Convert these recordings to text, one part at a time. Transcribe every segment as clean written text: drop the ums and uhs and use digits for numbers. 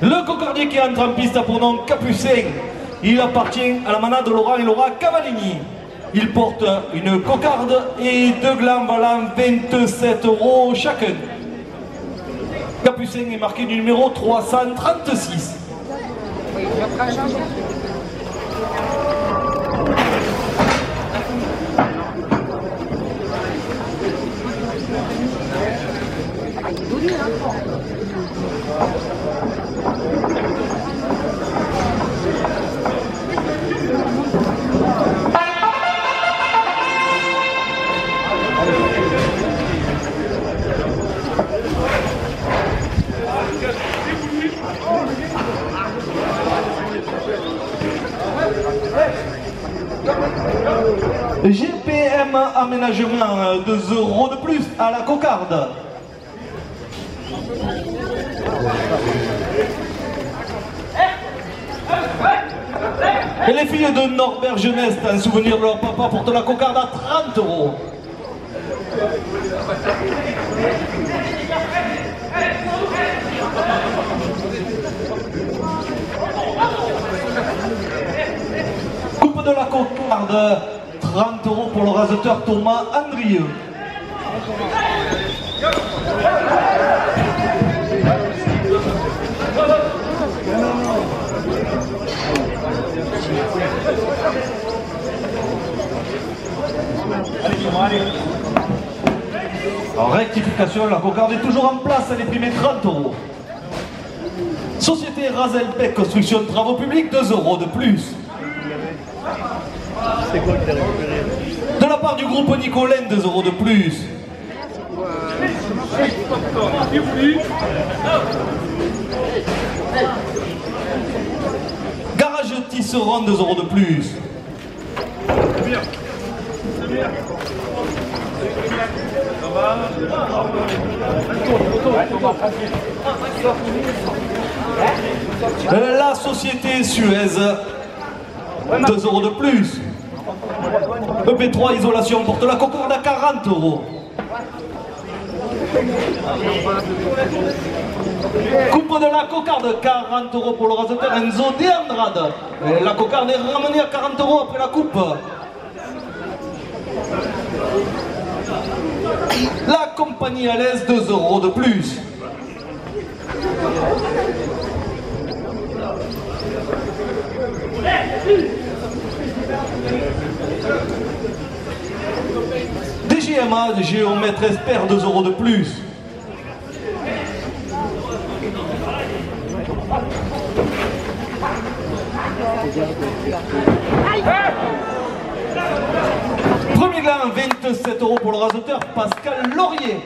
Le cocardier qui entre en piste a pour nom Capucin. Il appartient à la manade de Laurent et Laura Cavallini. Il porte une cocarde et 2 glands valant 27 € chacun. Capucin est marqué du numéro 336. GPM aménagement, 2 € de plus à la cocarde. Et les filles de Norbert Jeunesse, en souvenir de leur papa, portent la cocarde à 30 €. Coupe de la cocarde, 30 € pour le raseteur Thomas Andrieux. En rectification, la cocarde est toujours en place, elle est primée 30 €. Société Razelbeck Construction Travaux Publics, 2 € de plus. De la part du groupe Nicolène, 2 € de plus. Garage Tisserand, 2 € de plus. La société Suez, 2 € de plus. EP3 Isolation porte la cocarde à 40 €. Coupe de la cocarde, 40 € pour le raseteur Enzo De Andrade. La cocarde est ramenée à 40 € après la coupe. La compagnie à l'aise, 2 € de plus. DGMA, de géomètre expert, 2 € de plus. Premier gland, 27 € pour le raseteur Pascal Laurier.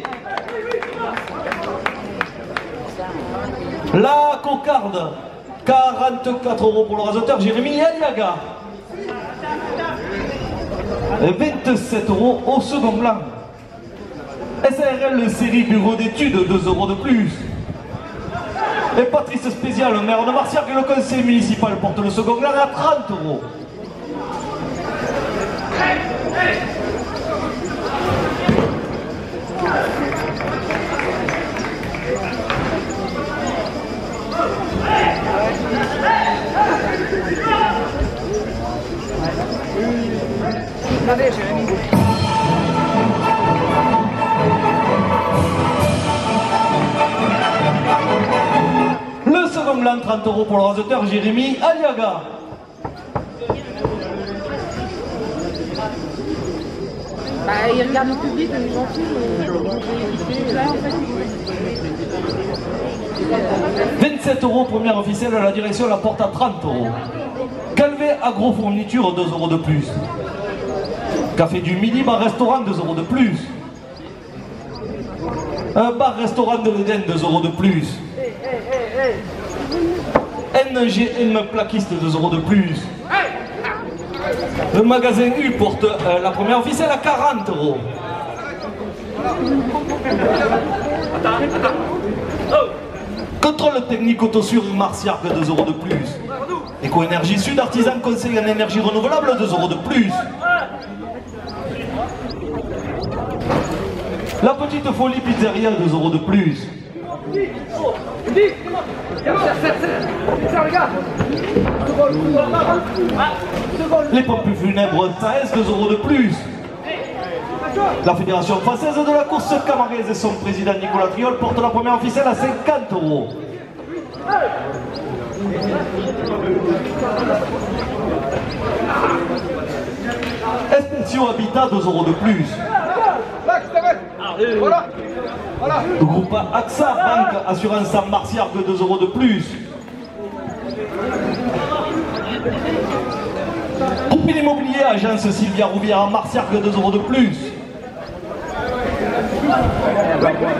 La cocarde, 44 € pour le raseteur Jérémy Aliaga. 27 € au second gland. SARL série bureau d'études, 2 € de plus. Et Patrice Spézial, maire de Marciac, et le conseil municipal porte le second gland à 30 €. Le second gland, 30 € pour le raseteur Jérémy Aliaga. Bah, il regarde le public, les gens filment. 27 € première officielle à la direction, la porte à 30 €. Calvé Agrofourniture, 2 € de plus. Café du Midi, bar-restaurant, 2 € de plus. Un bar-restaurant de l'Éden, 2 € de plus. NGM Plaquiste, 2 € de plus. Le magasin U porte la première officielle à 40 €. Contrôle technique Autosur Marciac, 2 € de plus. Éco-énergie Sud, artisan conseil en énergie renouvelable, 2 € de plus. La petite folie pizzeria, 2 € de plus. Les pompes funèbres Saez, 2 € de plus. La Fédération française de la course camargaise et son président Nicolas Triol porte la première ficelle à 50 €. Expression Habitat, 2 € de plus. Le groupe AXA Banque Assurance à Marciargues, 2 € de plus. Groupe Immobilier Agence Sylvia Rouvière à Marciargues, 2 € de plus.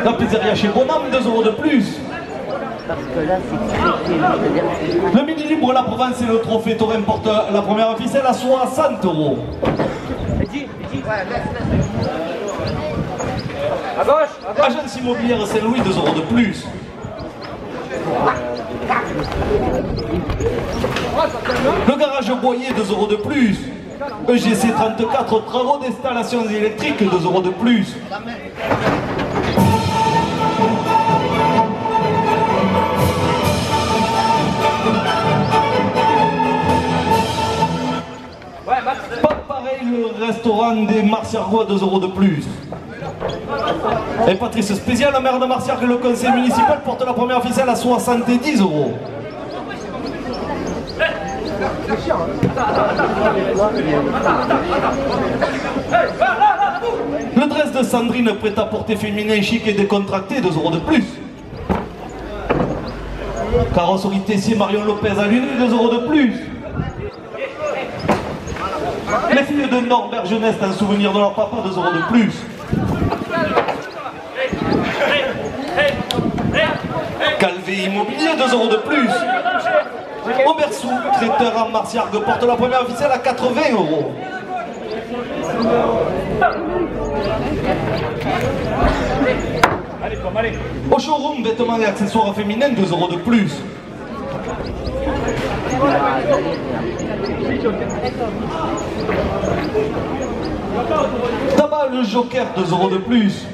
La pizzeria chez Bonhomme, 2 € de plus. Le Midi Libre, la Provence et le Trophée Taurin portent la première ficelle à 60 €. À gauche. Agence immobilière Saint-Louis, 2 € de plus. Le garage Boyer, 2 € de plus. EGC 34, travaux d'installation électriques, 2 € de plus. Pas pareil, le restaurant des Marciargois, 2 € de plus. Et Patrice Spézial, le maire de Marciargues et le conseil municipal porte la première ficelle à 70 €. Le dress de Sandrine, prêt-à-porter féminin chic et décontracté, 2 € de plus. Carrosserie Tessier Marion Lopez à l'Uni, 2 € de plus. Les filles de Norbert Jeunesse, un souvenir de leur papa, 2 € de plus. Calvé Immobilier, 2 € de plus. Aubersou, traiteur à Marciargues, porte la première ficelle à 80 €. Au showroom, vêtements et accessoires féminins, 2 € de plus. Tabac le Joker, 2 € de plus.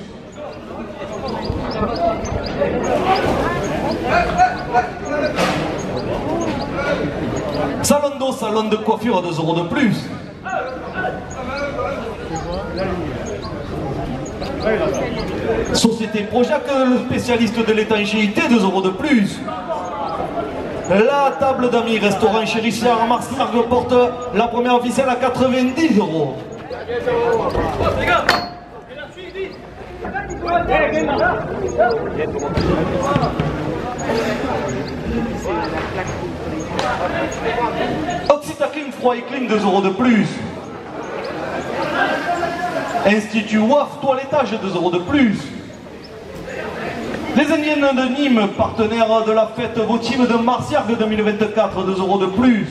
Salon d'eau, salon de coiffure, 2 € de plus. Société Projac, le spécialiste de l'étanchéité, 2 € de plus. La table d'amis, restaurant chez Richard Marciargues porte la première ficelle à 90 €. Oxytacline froid et clim, 2 € de plus. Institut WAF toilettage, 2 € de plus. Les Indiennes de Nîmes, partenaires de la fête votive de Marciargues 2024, 2 € de plus.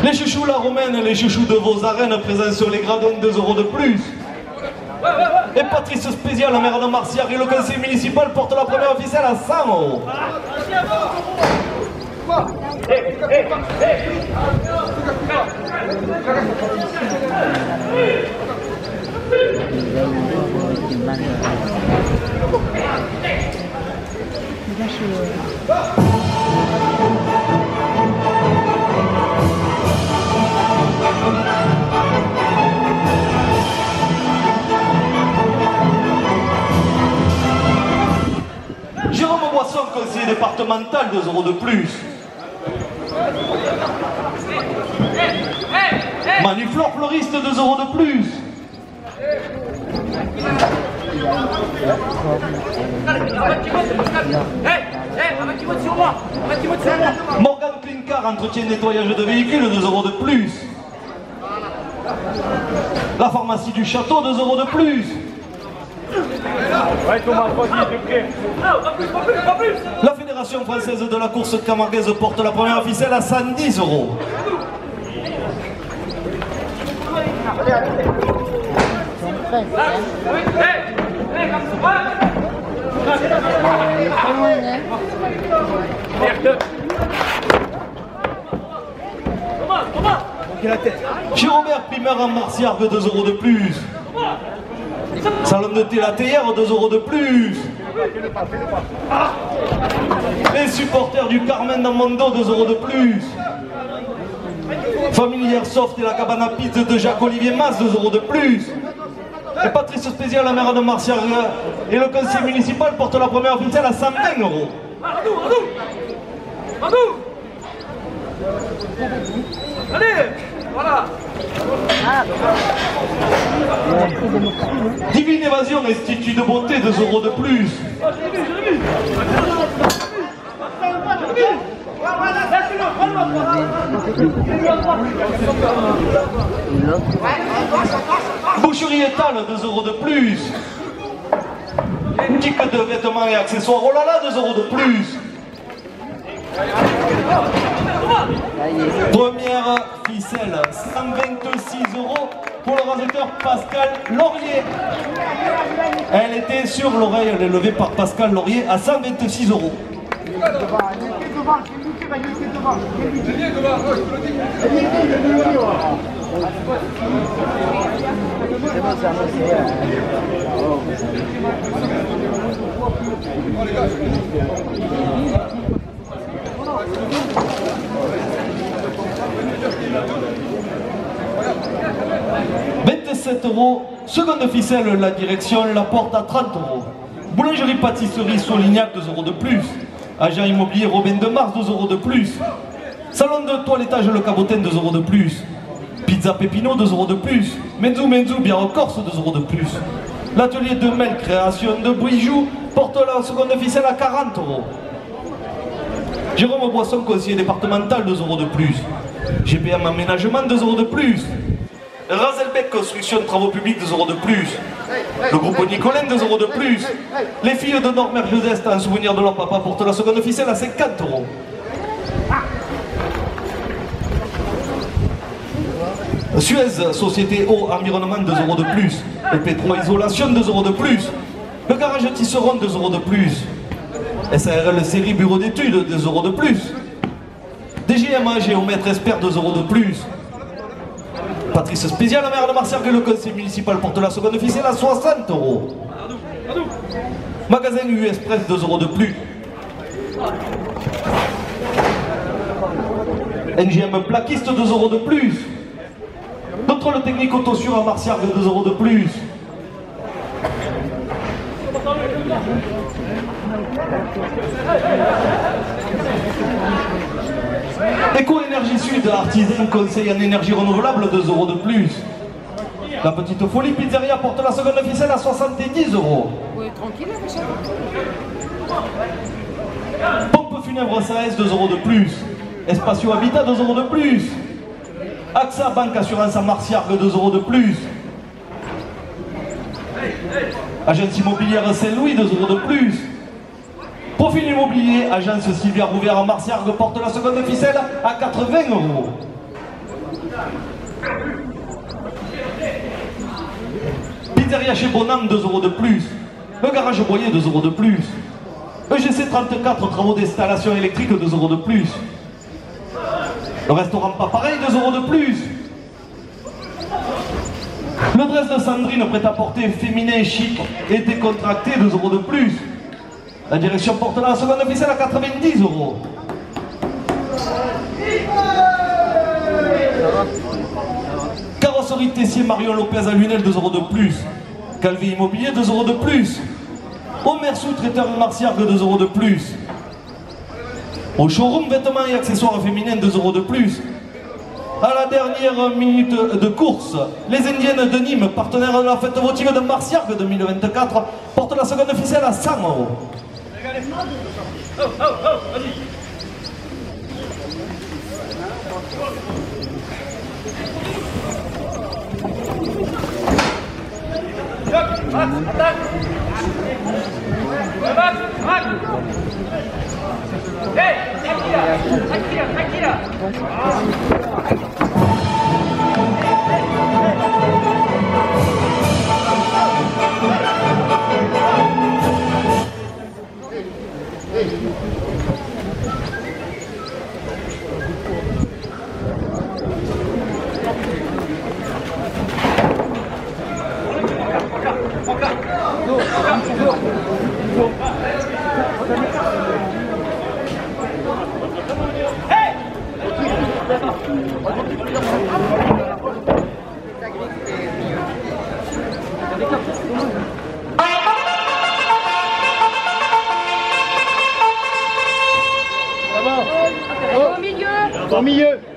Les chouchous La Romaine, les chouchous de vos arènes présents sur les gradins, 2 € de plus. Et Patrice Spézial, le maire de Marciargues et le conseil municipal porte la première ficelle à 100 €. Jérôme Boisson, conseiller départemental, 2 € de plus. Manuflore fleuriste, 2 € de plus. Morgan Clean-Car, entretien nettoyage de véhicules, 2 € de plus. La pharmacie du château, 2 € de plus. La Fédération française de la course camargaise porte la première ficelle à 110 €. Gilbert Primer en Marciargue, 2 € de plus. Salon de thé la théière, 2 € de plus. Les supporters du Carmen d'Amondo, 2 € de plus. Familière Soft et la cabane à pizza de Jacques-Olivier Mas, 2 € de plus. Et Patrice Spézial, la maire de Marciargue et le conseil municipal portent la première officielle à 120 €. Allez, voilà. Divine Évasion, Institut de beauté, 2 € de plus. Boucherie étale, 2 € de plus. Boutique de vêtements et accessoires, oh là là, 2 € de plus. Première ficelle, 126 € pour le raseteur Pascal Laurier. Elle était sur l'oreille, elle est levée par Pascal Laurier à 126 €. « 27 €, seconde ficelle, la direction la porte à 30 €. Boulangerie-pâtisserie Solignac, 2 € de plus. Agent immobilier Robin de Mars, 2 € de plus. Salon de toilettage Le Cabotin, 2 € de plus. Pizza Pépino, 2 € de plus. Menzu bière corse, 2 € de plus. L'atelier de Mel, création de bijoux, porte la seconde ficelle à 40 €. Jérôme Boisson, conseiller départemental, 2 € de plus. GPM Aménagement, 2 € de plus. Razelbeck Construction Travaux Publics, 2 € de plus. Le groupe Nicolin, 2 € de plus. Les filles de Normer Josest, en souvenir de leur papa, portent la seconde ficelle à 50 €. Suez, Société Eau, Environnement, 2 € de plus. Le Pétro Isolation, 2 € de plus. Le garage Tisseron, 2 € de plus. SARL Série Bureau d'études, 2 € de plus. DGMA Géomètre Expert, 2 € de plus. Patrice Spézial, la maire de Marciargue, le conseil municipal porte la seconde ficelle à 60 €. Magasin US Press, 2 € de plus. NGM Plaquiste, 2 € de plus. Contrôle technique Autosur à Marciargue, 2 € de plus. Éco-énergie Sud, artisan conseil en énergie renouvelable, 2 € de plus. La Petite Folie Pizzeria porte la seconde ficelle à 70 €. Oui, tranquille, Michel. Pompe funèbre SAS, 2 € de plus. Espacio Habitat, 2 € de plus. AXA Banque Assurance à Marciargue, 2 € de plus. Agence immobilière Saint-Louis, 2 € de plus. Profil immobilier, agence Sylvia Rouvert à Marciargue porte la seconde ficelle à 80 €. Pizzeria chez Bonham, 2 € de plus. Le garage Boyer, 2 € de plus. EGC 34, travaux d'installation électrique, 2 € de plus. Le restaurant Pas Pareil, 2 € de plus. Le dress de Sandrine, prêt-à-porter féminin chic et décontracté, 2 € de plus. La direction porte la seconde ficelle à 90 €. Carrosserie Tessier Marion Lopez à Lunel, 2 € de plus. Calvé Immobilier, 2 € de plus. Omer Sous-traiteur Marciargue, 2 € de plus. Au showroom vêtements et accessoires féminins, 2 € de plus. À la dernière minute de course, les Indiennes de Nîmes, partenaires de la fête votive de Marciargue 2024, portent la seconde ficelle à 100 €. Au milieu. Au milieu.